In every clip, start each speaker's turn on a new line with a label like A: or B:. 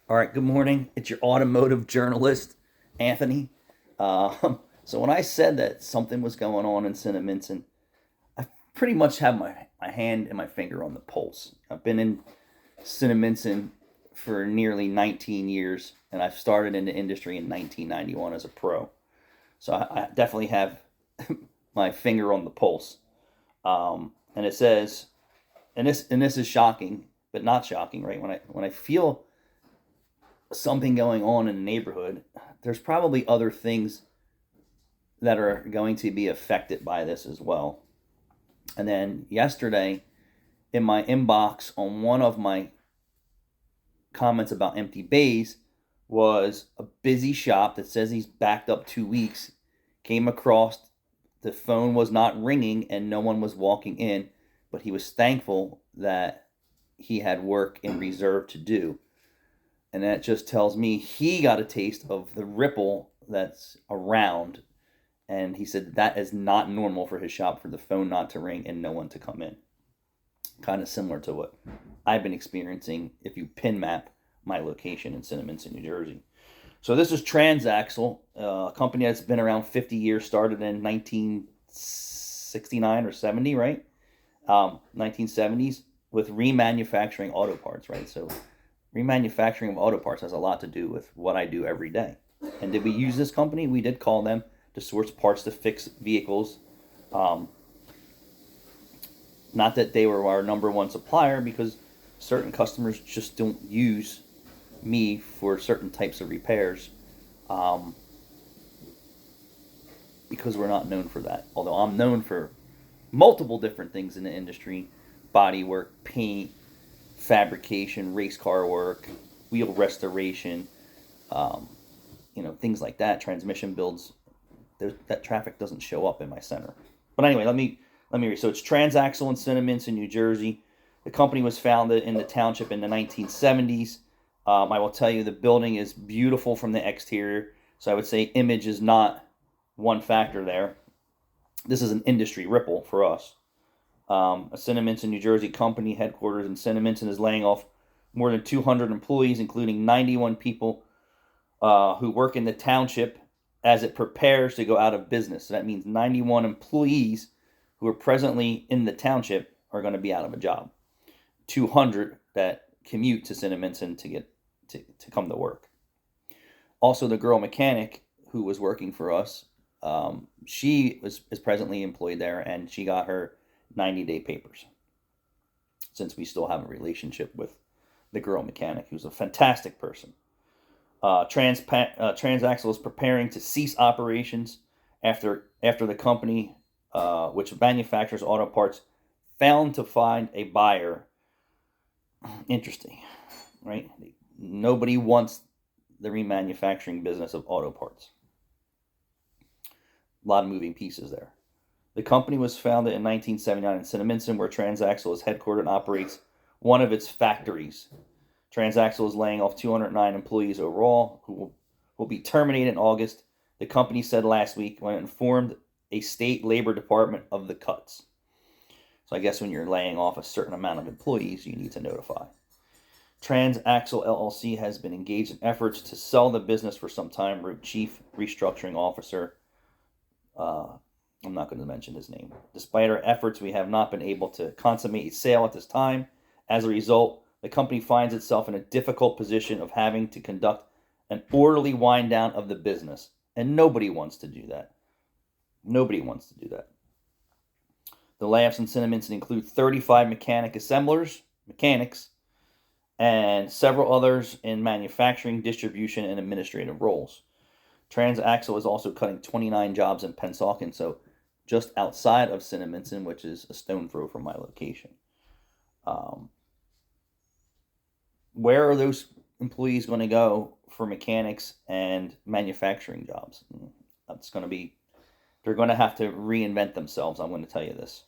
A: All right, good morning. It's your automotive journalist, Anthony. So when I said that something was going on in Cinnaminson, I pretty much have my hand and my finger on the pulse. I've been in Cinnaminson for nearly 19 years, and I've started in the industry in 1991 as a pro. So I definitely have my finger on the pulse. And it says, and this is shocking, but not shocking, right? When I feel something going on in the neighborhood, there's probably other things that are going to be affected by this as well. And then yesterday, in my inbox on one of my comments about empty bays, was a busy shop that says he's backed up 2 weeks. Came across the phone was not ringing and no one was walking in, but he was thankful that he had work in reserve to do. And that just tells me he got a taste of the ripple that's around. And he said that is not normal for his shop for the phone not to ring and no one to come in. Kind of similar to what I've been experiencing if you pin map my location in Cinnaminson, New Jersey. So this is Transaxle, a company that's been around 50 years, started in 1969 or 70, right? 1970s, with remanufacturing auto parts, right? So remanufacturing of auto parts has a lot to do with what I do every day. And did we use this company? We did call them to source parts to fix vehicles. Um, Not that they were our number one supplier, because certain customers just don't use me for certain types of repairs, um, because we're not known for that. Although I'm known for multiple different things in the industry: body work, paint, fabrication, race car work, wheel restoration, um, things like that, transmission builds. That traffic doesn't show up in my center. But anyway, let me read. So it's Transaxle in Cinnaminson, New Jersey. The company was founded in the township in the 1970s. I will tell you, the building is beautiful from the exterior. So I would say image is not one factor there. This is an industry ripple for us. A Cinnaminson, New Jersey company headquarters in Cinnaminson is laying off more than 200 employees, including 91 people who work in the township as it prepares to go out of business. So that means 91 employees who are presently in the township are going to be out of a job. 200 that commute to Cinnaminson to come to work. Also, the girl mechanic who was working for us, she is presently employed there, and she got her 90-day papers, since we still have a relationship with the girl mechanic, who's a fantastic person. Transaxle is preparing to cease operations after the company, which manufactures auto parts, found to find a buyer. Interesting, right? Nobody wants the remanufacturing business of auto parts. A lot of moving pieces there. The company was founded in 1979 in Cinnaminson, where Transaxle is headquartered and operates one of its factories. Transaxle is laying off 209 employees overall, who will be terminated in August. The company said last week when it informed a state labor department of the cuts. So I guess when you're laying off a certain amount of employees, you need to notify. Transaxle LLC has been engaged in efforts to sell the business for some time, wrote Chief Restructuring Officer. I'm not going to mention his name. Despite our efforts, we have not been able to consummate a sale at this time. As a result, the company finds itself in a difficult position of having to conduct an orderly wind down of the business. And nobody wants to do that. Nobody wants to do that. The layoffs in Cinnaminson include 35 mechanics, and several others in manufacturing, distribution, and administrative roles. Transaxle is also cutting 29 jobs in Pennsauken, so just outside of Cinnaminson, which is a stone throw from my location. Um, where are those employees going to go for mechanics and manufacturing jobs? That's going to be, they're going to have to reinvent themselves. I'm going to tell you this.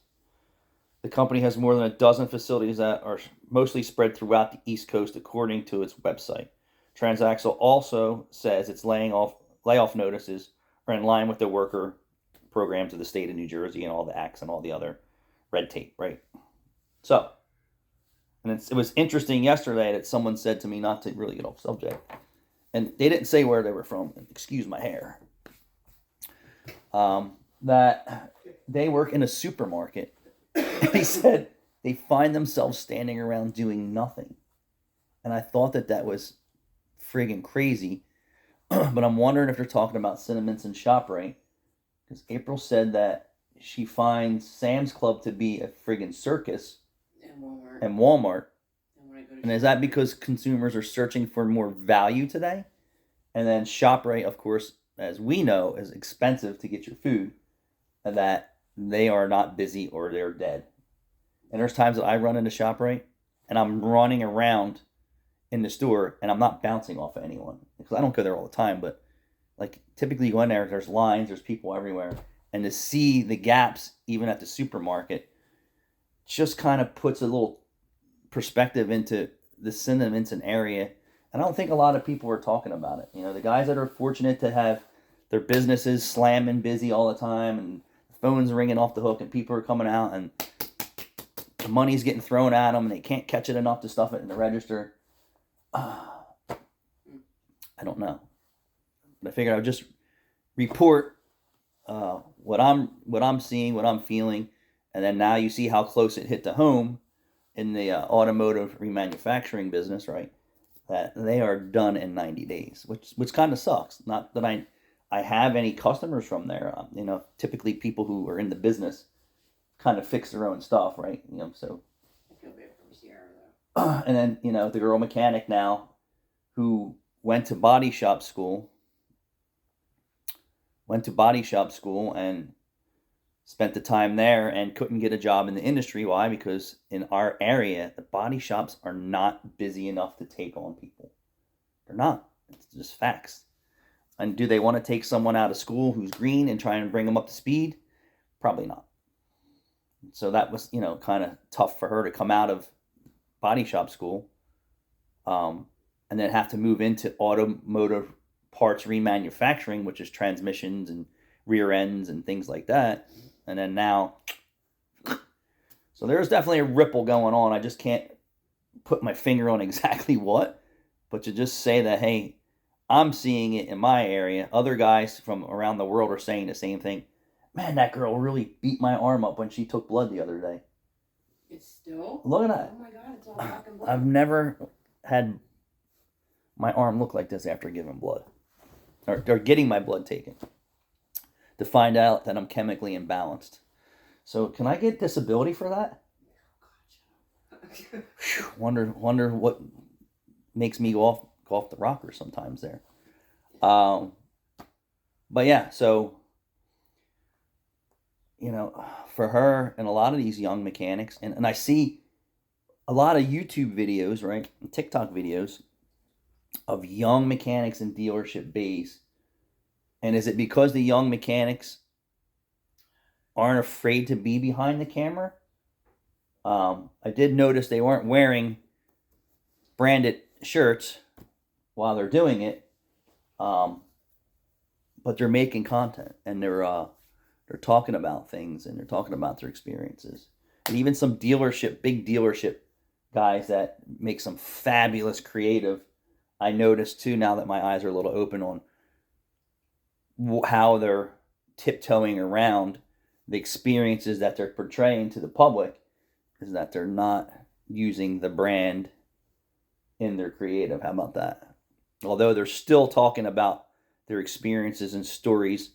A: The company has more than a dozen facilities that are mostly spread throughout the East Coast, according to its website. Transaxle also says its layoff notices are in line with the worker programs of the state of New Jersey and all the acts and all the other red tape, right? So, And it was interesting yesterday that someone said to me, not to really get off subject, and they didn't say where they were from. Excuse my hair. That they work in a supermarket. And he said they find themselves standing around doing nothing. And I thought that was friggin' crazy. But I'm wondering if they're talking about Cinnaminson ShopRite. Because April said that she finds Sam's Club to be a friggin' circus. And Walmart. And is that because consumers are searching for more value today? And then ShopRite, of course, as we know, is expensive to get your food. And that they are not busy or they're dead. And there's times that I run into ShopRite and I'm running around in the store and I'm not bouncing off of anyone because I don't go there all the time. But like typically you go in there, there's lines, there's people everywhere, and to see the gaps even at the supermarket just kind of puts a little perspective into the Cinnaminson area. And I don't think a lot of people are talking about it. You know, the guys that are fortunate to have their businesses slamming busy all the time and phones ringing off the hook and people are coming out and the money's getting thrown at them and they can't catch it enough to stuff it in the register. I don't know. But I figured I would just report what I'm seeing, what I'm feeling, and then now you see how close it hit to home in the automotive remanufacturing business, right? That they are done in 90 days, which kind of sucks. Not that I have any customers from there. You know, typically people who are in the business kind of fix their own stuff, right? You know, so. And then, you know, the girl mechanic now who went to body shop school and spent the time there and couldn't get a job in the industry. Why? Because in our area, the body shops are not busy enough to take on people. They're not. It's just facts. And do they want to take someone out of school who's green and try and bring them up to speed? Probably not. So that was, you know, kind of tough for her to come out of body shop school and then have to move into automotive parts remanufacturing, which is transmissions and rear ends and things like that. And then now, so there's definitely a ripple going on. I just can't put my finger on exactly what, but to just say that, hey, I'm seeing it in my area. Other guys from around the world are saying the same thing. Man, that girl really beat my arm up when she took blood the other day.
B: It's still?
A: Look at that.
B: Oh my God, it's all fucking blood.
A: I've never had my arm look like this after giving blood. Or getting my blood taken. To find out that I'm chemically imbalanced. So can I get disability for that? Wonder what makes me go off the rocker sometimes there. But yeah, so you know, for her and a lot of these young mechanics, and I see a lot of YouTube videos, right, and TikTok videos of young mechanics in dealership bays. And is it because the young mechanics aren't afraid to be behind the camera? I did notice they weren't wearing branded shirts while they're doing it, but they're making content and they're talking about things and they're talking about their experiences. And even some big dealership guys that make some fabulous creative, I noticed too now that my eyes are a little open on how they're tiptoeing around the experiences that they're portraying to the public, is that they're not using the brand in their creative. How about that? Although they're still talking about their experiences and stories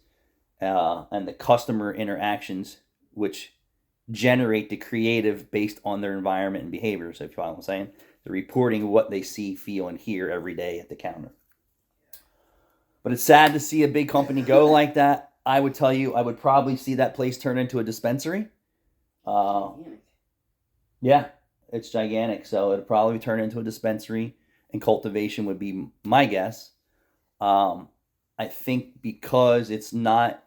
A: and the customer interactions, which generate the creative based on their environment and behaviors. If you follow what I'm saying, they're reporting what they see, feel, and hear every day at the counter. But it's sad to see a big company go like that. I would tell you, I would probably see that place turn into a dispensary. Yeah, it's gigantic. So it'd probably turn into a dispensary, and cultivation would be my guess. I think because it's not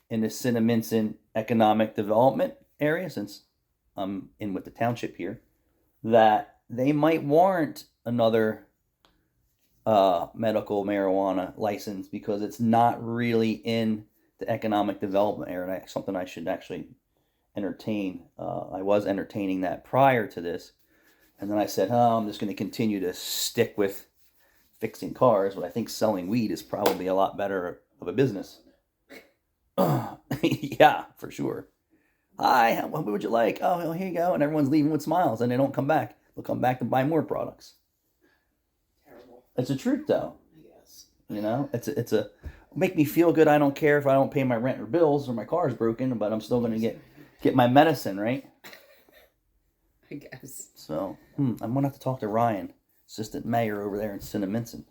A: in the Cinnaminson economic development area, since I'm in with the township here, that they might warrant another medical marijuana license because it's not really in the economic development area. Something I should actually entertain. I was entertaining that prior to this And then I said, oh, I'm just going to continue to stick with fixing cars, but I think selling weed is probably a lot better of a business. Yeah, for sure. Hi, what would you like? Oh, well, here you go. And everyone's leaving with smiles and they don't come back. They'll come back to buy more products.
B: Terrible.
A: It's the truth, though.
B: I guess.
A: You know, it's a make me feel good. I don't care if I don't pay my rent or bills or my car's broken, but I'm still going to get my medicine, right?
B: I guess.
A: So, I'm going to have to talk to Ryan, assistant mayor over there in Cinnaminson,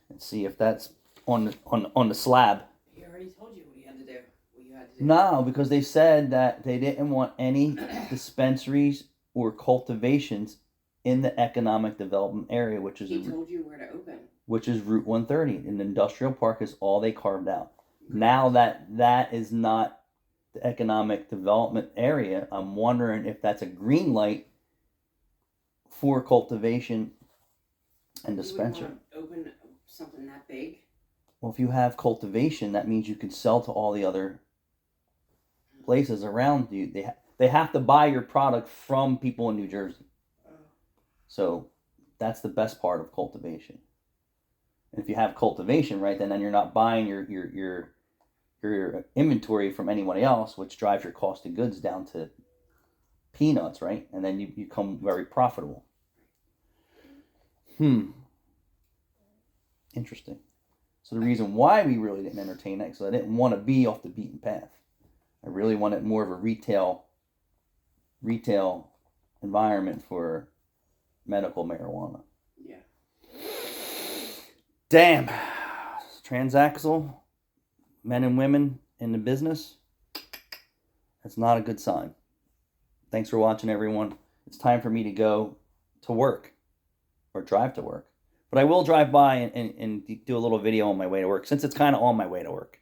A: and see if that's on the slab.
B: He already told you what you had to do. What you had to do.
A: No, because they said that they didn't want any dispensaries or cultivations in the economic development area, which is
B: He told you where to open.
A: which is Route 130. An industrial park is all they carved out. Now that is not the economic development area, I'm wondering if that's a green light for cultivation and dispensary.
B: You wouldn't want to open something that big.
A: Well, if you have cultivation, that means you can sell to all the other places around you. They have to buy your product from people in New Jersey. So that's the best part of cultivation. And if you have cultivation, right, then you're not buying your inventory from anybody else, which drives your cost of goods down to peanuts, right? And then you become very profitable. Interesting. So the reason why we really didn't entertain that is because I didn't want to be off the beaten path. I really wanted more of a retail environment for medical marijuana.
B: Yeah.
A: Damn. Transaxle, men and women in the business. That's not a good sign. Thanks for watching, everyone. It's time for me to go to work or drive to work. But I will drive by and do a little video on my way to work, since it's kind of on my way to work.